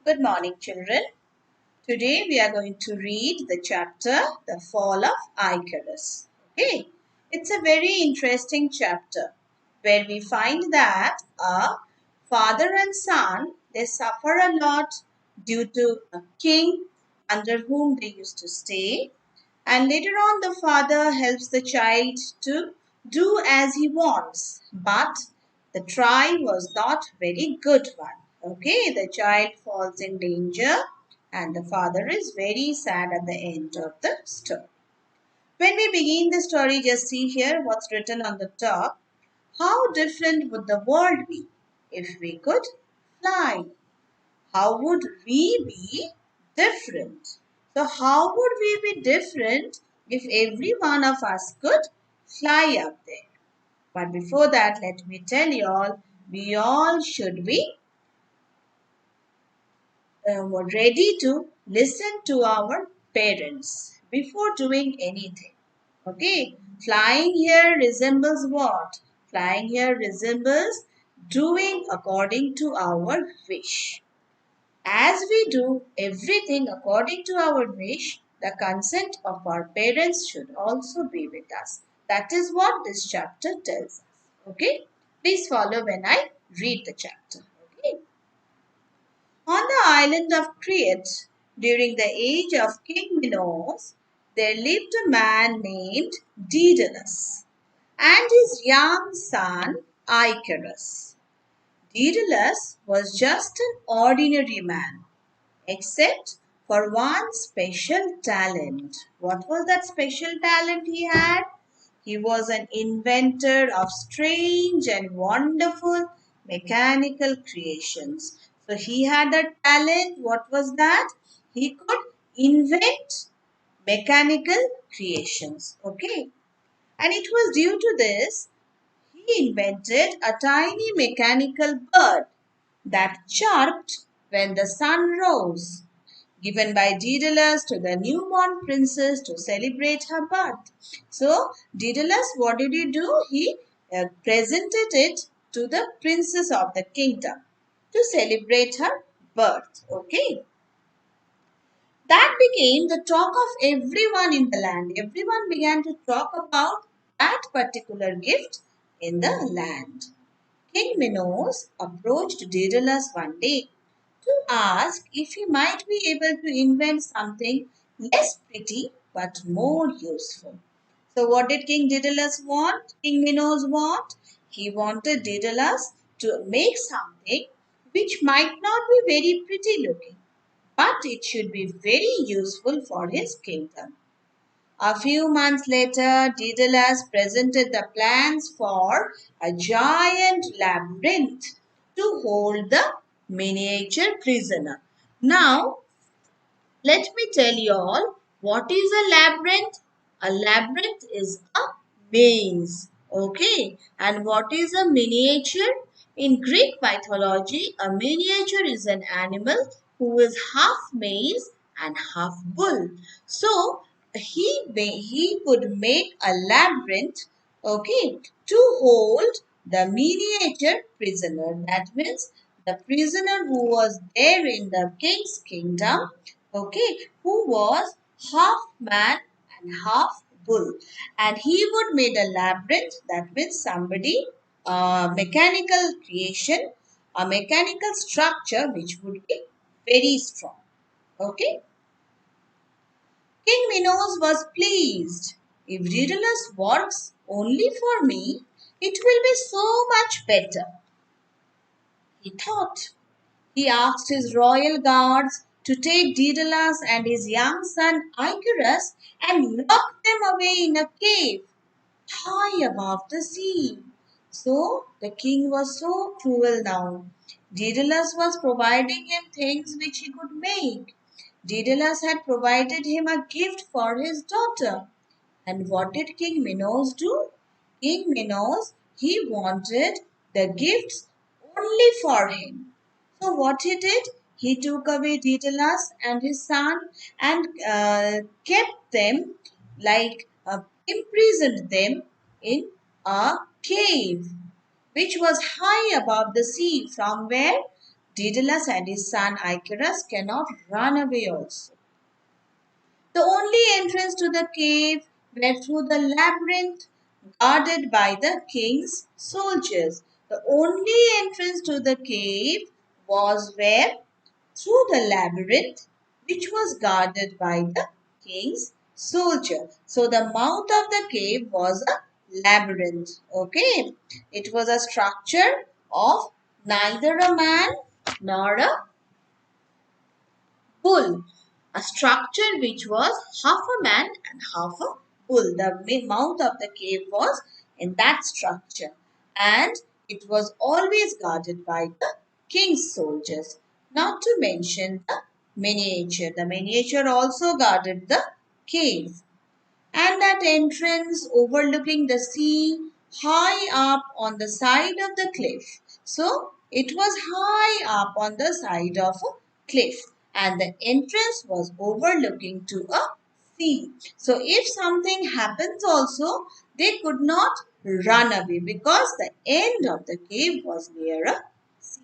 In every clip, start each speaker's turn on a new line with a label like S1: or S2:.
S1: Good morning, children. Today we are going to read the chapter The Fall of Icarus. Okay, it's a very interesting chapter where we find that a father and son they suffer a lot due to a king under whom they used to stay, and later on the father helps the child to do as he wants, but the try was not very good one. Okay, the child falls in danger and the father is very sad at the end of the story. When we begin the story, just see here what's written on the top. How different would the world be if we could fly? How would we be different? So, how would we be different if every one of us could fly up there? But before that, let me tell you all, we all should be ready to listen to our parents before doing anything. Okay, flying here resembles what? Flying here resembles doing according to our wish. As we do everything according to our wish, the consent of our parents should also be with us. That is what this chapter tells us. Okay, please follow when I read the chapter. Okay. On the island of Crete, during the age of King Minos, there lived a man named Daedalus and his young son Icarus. Daedalus was just an ordinary man, except for one special talent. What was that special talent he had? He was an inventor of strange and wonderful mechanical creations. So he had a talent. What was that? He could invent mechanical creations. Okay. And it was due to this he invented a tiny mechanical bird that chirped when the sun rose, given by Daedalus to the newborn princess to celebrate her birth. So, Daedalus, what did he do? He presented it to the princess of the kingdom to celebrate her birth. Okay. That became the talk of everyone in the land. Everyone began to talk about that particular gift in the land. King Minos approached Daedalus one day to ask if he might be able to invent something less pretty but more useful. So, what did King Daedalus want? King Minos want? He wanted Daedalus to make something which might not be very pretty looking, but it should be very useful for his kingdom. A few months later, Daedalus presented the plans for a giant labyrinth to hold the miniature prisoner. Now, let me tell you all what is a labyrinth. A labyrinth is a maze. Okay. And what is a miniature? In Greek mythology, a miniature is an animal who is half maize and half bull. So he could make a labyrinth, okay, to hold the miniature prisoner. That means the prisoner who was there in the king's kingdom, okay, who was half man and half bull, and he would make a labyrinth. That means somebody mechanical creation, a mechanical structure which would be very strong. Okay. King Minos was pleased. If Daedalus works only for me, it will be so much better, he thought. He asked his royal guards to take Daedalus and his young son Icarus and lock them away in a cave high above the sea. So the king was so cruel now. Daedalus was providing him things which he could make. Daedalus had provided him a gift for his daughter. And what did King Minos do? King Minos, he wanted the gifts only for him. So what he did? He took away Daedalus and his son and kept them like imprisoned them in a cave which was high above the sea from where Daedalus and his son Icarus cannot run away also. The only entrance to the cave were through the labyrinth guarded by the king's soldiers. The only entrance to the cave was where? Through the labyrinth which was guarded by the king's soldier. So the mouth of the cave was a labyrinth. Okay. It was a structure of neither a man nor a bull, a structure which was half a man and half a bull. The mouth of the cave was in that structure, and it was always guarded by the king's soldiers. Not to mention the miniature. The miniature also guarded the cave, and that entrance overlooking the sea high up on the side of the cliff. So it was high up on the side of a cliff, and the entrance was overlooking to a sea. So if something happens also, they could not run away because the end of the cave was near a sea.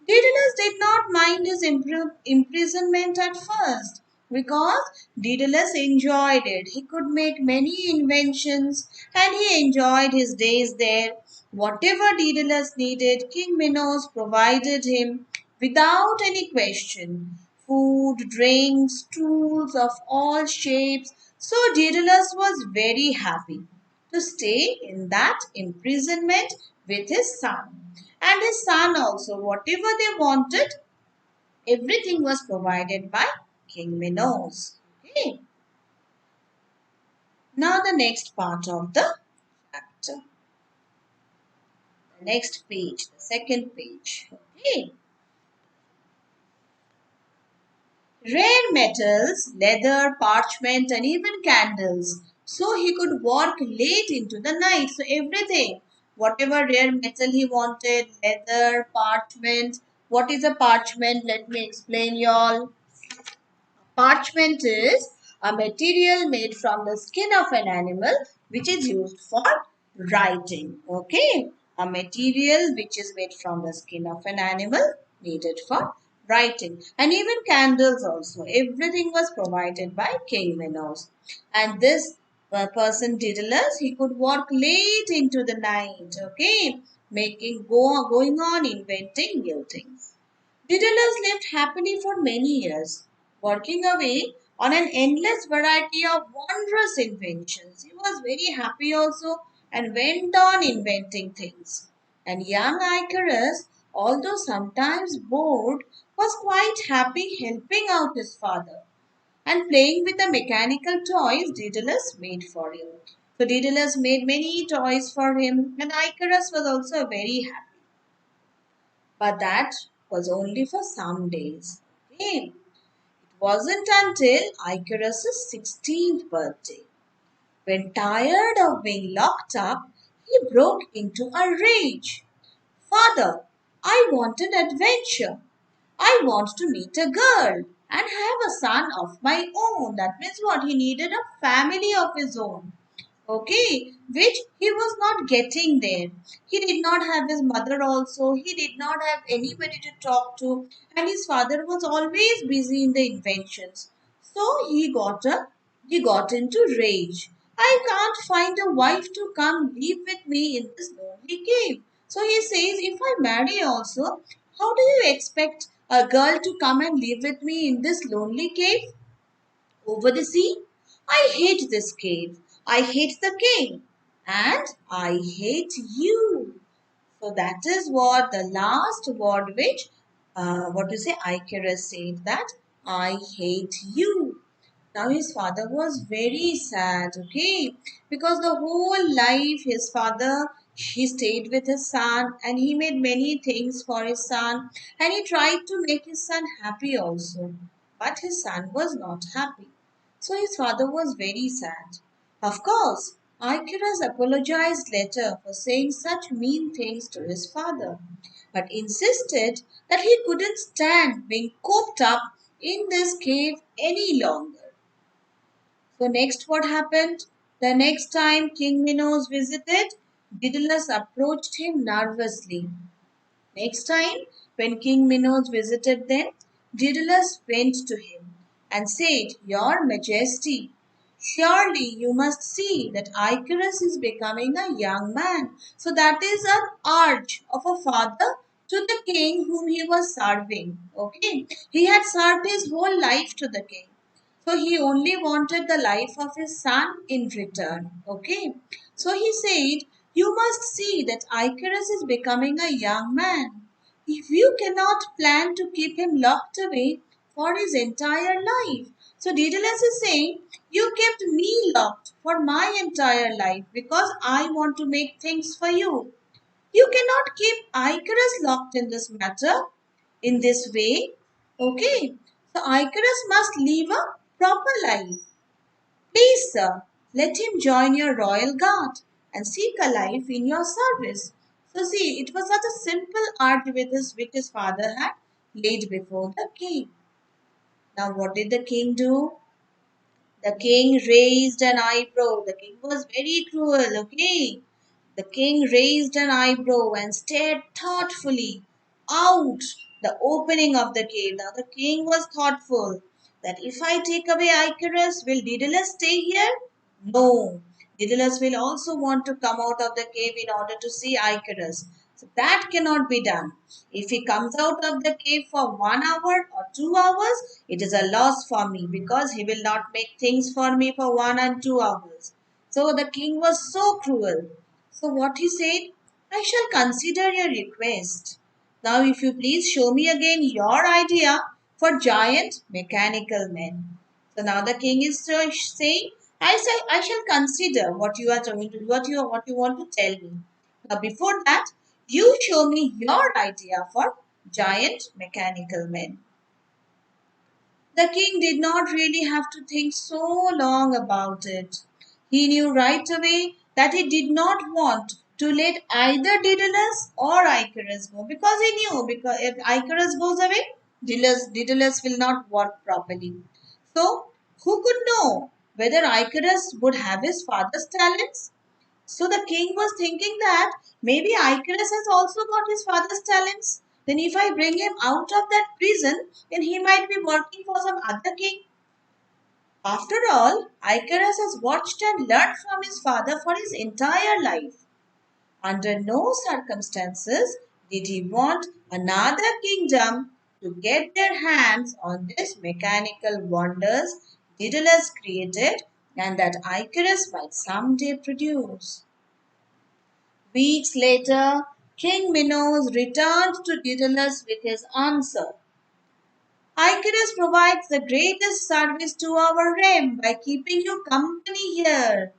S1: Daedalus did not mind his imprisonment at first because Daedalus enjoyed it. He could make many inventions and he enjoyed his days there. Whatever Daedalus needed, King Minos provided him without any question. Food, drinks, tools of all shapes. So Daedalus was very happy to stay in that imprisonment with his son. And his son also, whatever they wanted, everything was provided by King Minos. Okay. Now the next part of the chapter. The next page, the second page. Okay. Rare metals, leather, parchment, and even candles. So he could work late into the night. So everything, whatever rare metal he wanted, leather, parchment. What is a parchment? Let me explain y'all. Parchment is a material made from the skin of an animal which is used for writing. Okay. A material which is made from the skin of an animal needed for writing. And even candles also. Everything was provided by King Minos. And this person Daedalus, he could work late into the night. Okay. Going on inventing new things. Daedalus lived happily for many years, working away on an endless variety of wondrous inventions. He was very happy also and went on inventing things. And young Icarus, although sometimes bored, was quite happy helping out his father and playing with the mechanical toys Daedalus made for him. So Daedalus made many toys for him, and Icarus was also very happy. But that was only for some days. Okay. It wasn't until Icarus' 16th birthday, when tired of being locked up, he broke into a rage. Father, I want an adventure. I want to meet a girl and have a son of my own. That means what? He needed a family of his own. Okay, which he was not getting there. He did not have his mother also. He did not have anybody to talk to, and his father was always busy in the inventions. So he got into rage. I can't find a wife to come live with me in this lonely cave. So he says, if I marry also, how do you expect a girl to come and live with me in this lonely cave? Over the sea? I hate this cave. I hate the king. And I hate you. So that is what the last word which, what you say, Icarus said that I hate you. Now his father was very sad, okay, because the whole life his father, he stayed with his son and he made many things for his son and he tried to make his son happy also. But his son was not happy. So his father was very sad. Of course, Icarus apologized later for saying such mean things to his father, but insisted that he couldn't stand being cooped up in this cave any longer. So next what happened? The next time King Minos visited, Daedalus approached him nervously. Next time, when King Minos visited them, Daedalus went to him and said, Your Majesty, surely you must see that Icarus is becoming a young man. So that is an urge of a father to the king whom he was serving. Okay, he had served his whole life to the king. So he only wanted the life of his son in return. Okay. So he said, You must see that Icarus is becoming a young man. If you cannot plan to keep him locked away for his entire life. So Daedalus is saying, You kept me locked for my entire life because I want to make things for you. You cannot keep Icarus locked in this matter, in this way. Okay. So Icarus must live a proper life. Please, sir, let him join your royal guard and seek a life in your service. So see, it was such a simple art which his father had laid before the king. Now what did the king do? The king raised an eyebrow. The king was very cruel, okay? The king raised an eyebrow and stared thoughtfully out the opening of the cave. Now the king was thoughtful that if I take away Icarus, will Daedalus stay here? No. Daedalus will also want to come out of the cave in order to see Icarus. So that cannot be done. If he comes out of the cave for 1 hour or 2 hours, it is a loss for me because he will not make things for me for 1 and 2 hours. So the king was so cruel. So what he said, I shall consider your request. Now if you please show me again your idea for giant mechanical men. So now the king is saying, I shall consider what you are going to what you want to tell me. Now before that, you show me your idea for giant mechanical men. The king did not really have to think so long about it. He knew right away that he did not want to let either Daedalus or Icarus go because he knew because if Icarus goes away, Daedalus will not work properly. So, who could know whether Icarus would have his father's talents? So the king was thinking that maybe Icarus has also got his father's talents. Then if I bring him out of that prison, then he might be working for some other king. After all, Icarus has watched and learned from his father for his entire life. Under no circumstances did he want another kingdom to get their hands on these mechanical wonders Daedalus created and that Icarus might someday produce. Weeks later, King Minos returned to Daedalus with his answer. Icarus provides the greatest service to our realm by keeping you company here.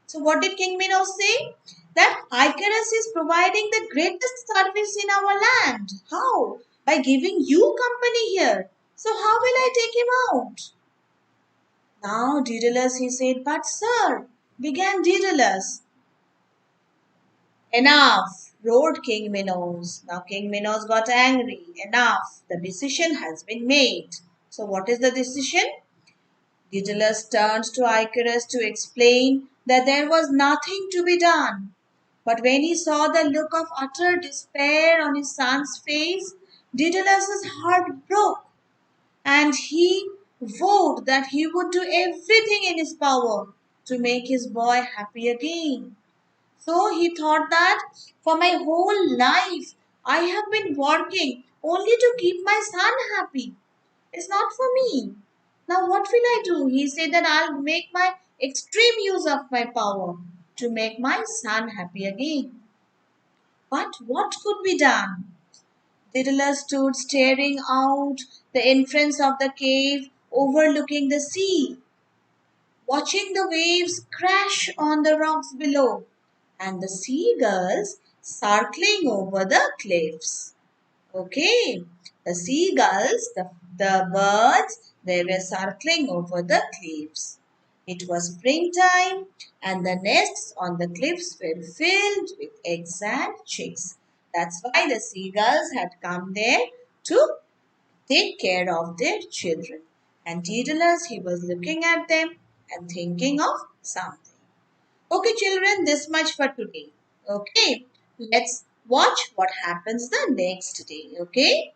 S1: So what did King Minos say? That Icarus is providing the greatest service in our land. How? By giving you company here. So how will I take him out? Now Daedalus, he said, but sir, began Daedalus. Enough, roared King Minos. Now King Minos got angry. Enough, the decision has been made. So what is the decision? Daedalus turned to Icarus to explain that there was nothing to be done. But when he saw the look of utter despair on his son's face, Daedalus's heart broke, and he vowed that he would do everything in his power to make his boy happy again. So he thought that for my whole life I have been working only to keep my son happy. It's not for me. Now what will I do? He said that I'll make my extreme use of my power to make my son happy again. But what could be done? Daedalus stood staring out the entrance of the cave overlooking the sea, watching the waves crash on the rocks below and the seagulls circling over the cliffs. Okay, the seagulls, the birds, they were circling over the cliffs. It was springtime and the nests on the cliffs were filled with eggs and chicks. That's why the seagulls had come there to take care of their children. And Daedalus, he was looking at them and thinking of something. Okay, children, this much for today. Okay, let's Watch what happens the next day. Okay.